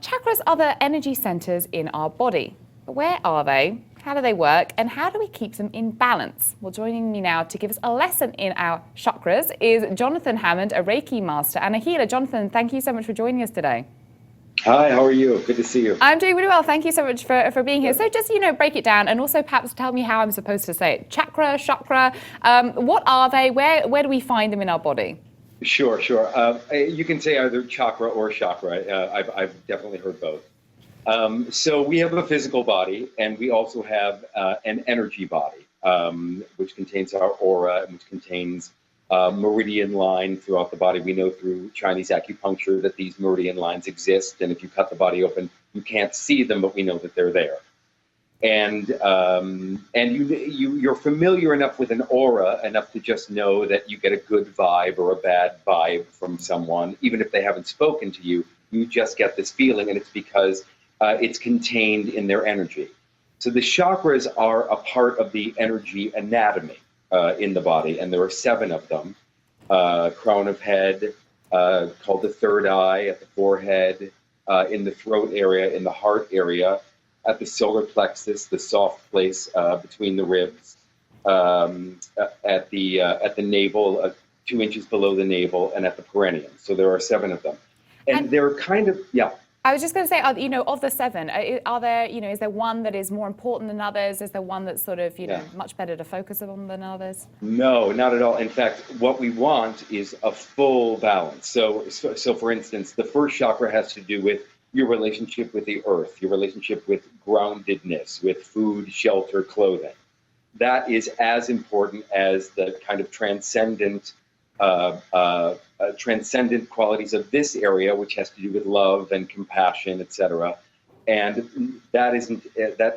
Chakras are the energy centers in our body. Where are they? How do they work? And how do we keep them in balance? Well, joining me now to give us a lesson in our chakras is Jonathan Hammond, a Reiki master and a healer. Jonathan, thank you so much for joining us today. Hi, how are you? Good to see you. I'm doing really well. Thank you so much for being here. So just, break it down and also perhaps tell me how I'm supposed to say it. Chakra. What are they? Where do we find them in our body? Sure. You can say either chakra or chakra. I've definitely heard both. So we have a physical body, and we also have an energy body, which contains our aura, and which contains meridian line throughout the body. We know through Chinese acupuncture that these meridian lines exist, and if you cut the body open, you can't see them, but we know that they're there. And you're familiar enough with an aura enough to just know that you get a good vibe or a bad vibe from someone, even if they haven't spoken to you. You just get this feeling, and it's because it's contained in their energy. So the chakras are a part of the energy anatomy in the body, and there are 7 of them. Crown of head, called the third eye, at the forehead, in the throat area, in the heart area, at the solar plexus, the soft place between the ribs, at the navel, 2 inches below the navel, and at the perineum. So there are 7 of them, and they're kind of I was just going to say, of the 7, are there, is there one that is more important than others? Is there one that's sort of, much better to focus on than others? No, not at all. In fact, what we want is a full balance. So for instance, the first chakra has to do with your relationship with the earth, your relationship with groundedness, with food, shelter, clothing. That is as important as the kind of transcendent qualities of this area, which has to do with love and compassion, etc. And that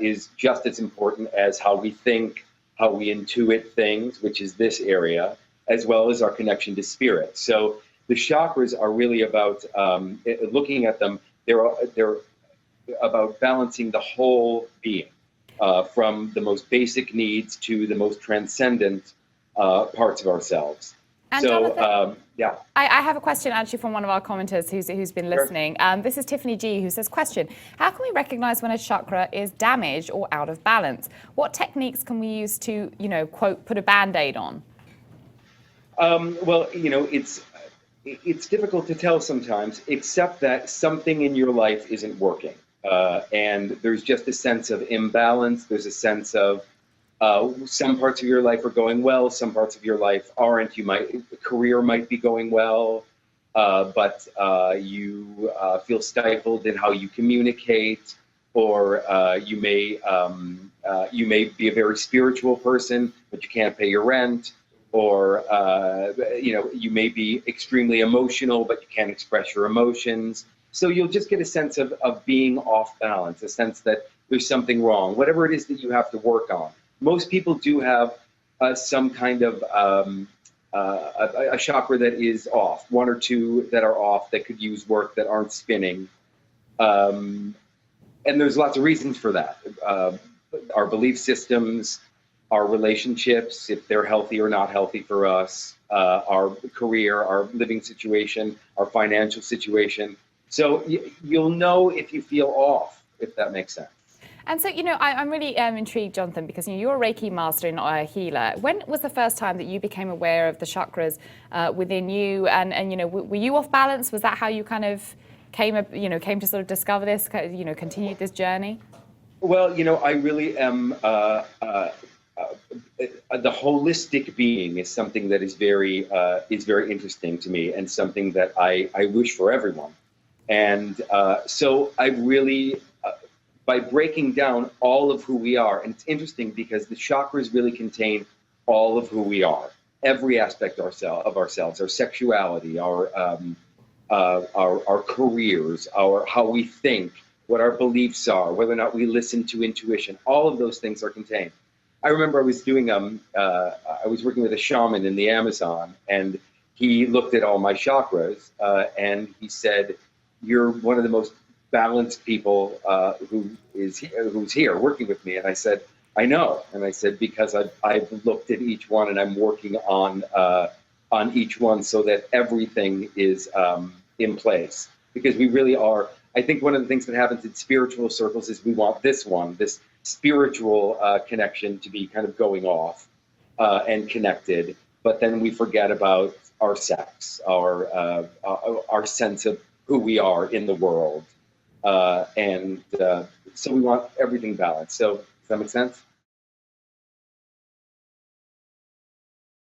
is just as important as how we think, how we intuit things, which is this area, as well as our connection to spirit. So the chakras are really about looking at them. They're about balancing the whole being, from the most basic needs to the most transcendent parts of ourselves. And so, Jonathan, yeah. I have a question actually from one of our commenters who's been listening. Sure. This is Tiffany G, who says, question, how can we recognize when a chakra is damaged or out of balance? What techniques can we use to, quote, put a Band-Aid on? Well, it's difficult to tell sometimes, except that something in your life isn't working. And there's just a sense of imbalance. There's a sense of some parts of your life are going well, some parts of your life aren't. Career might be going well, but you feel stifled in how you communicate, or you may be a very spiritual person, but you can't pay your rent, or you may be extremely emotional, but you can't express your emotions. So you'll just get a sense of being off balance, a sense that there's something wrong, whatever it is that you have to work on. Most people do have some kind of a chakra that is off, 1 or 2 that are off that could use work that aren't spinning. And there's lots of reasons for that. Our belief systems, our relationships, if they're healthy or not healthy for us, our career, our living situation, our financial situation. So you'll know if you feel off, if that makes sense. And so, I'm really intrigued, Jonathan, because you're a Reiki master and a healer. When was the first time that you became aware of the chakras within you? And were you off balance? Was that how you kind of came to sort of discover this, continued this journey? Well, I really am. The holistic being is something that is very interesting to me, and something that I wish for everyone. And so I really, by breaking down all of who we are, and it's interesting because the chakras really contain all of who we are, every aspect of ourselves, our sexuality, our careers, how we think, what our beliefs are, whether or not we listen to intuition. All of those things are contained. I remember I was working with a shaman in the Amazon, and he looked at all my chakras, and he said, "You're one of the most balanced people who's here working with me." And I said, "I know." And I said, because I've looked at each one, and I'm working on each one so that everything is in place. Because we really are I think one of the things that happens in spiritual circles is we want this spiritual connection to be kind of going off and connected, but then we forget about our sex, our sense of who we are in the world, and so we want everything balanced. So does that make sense?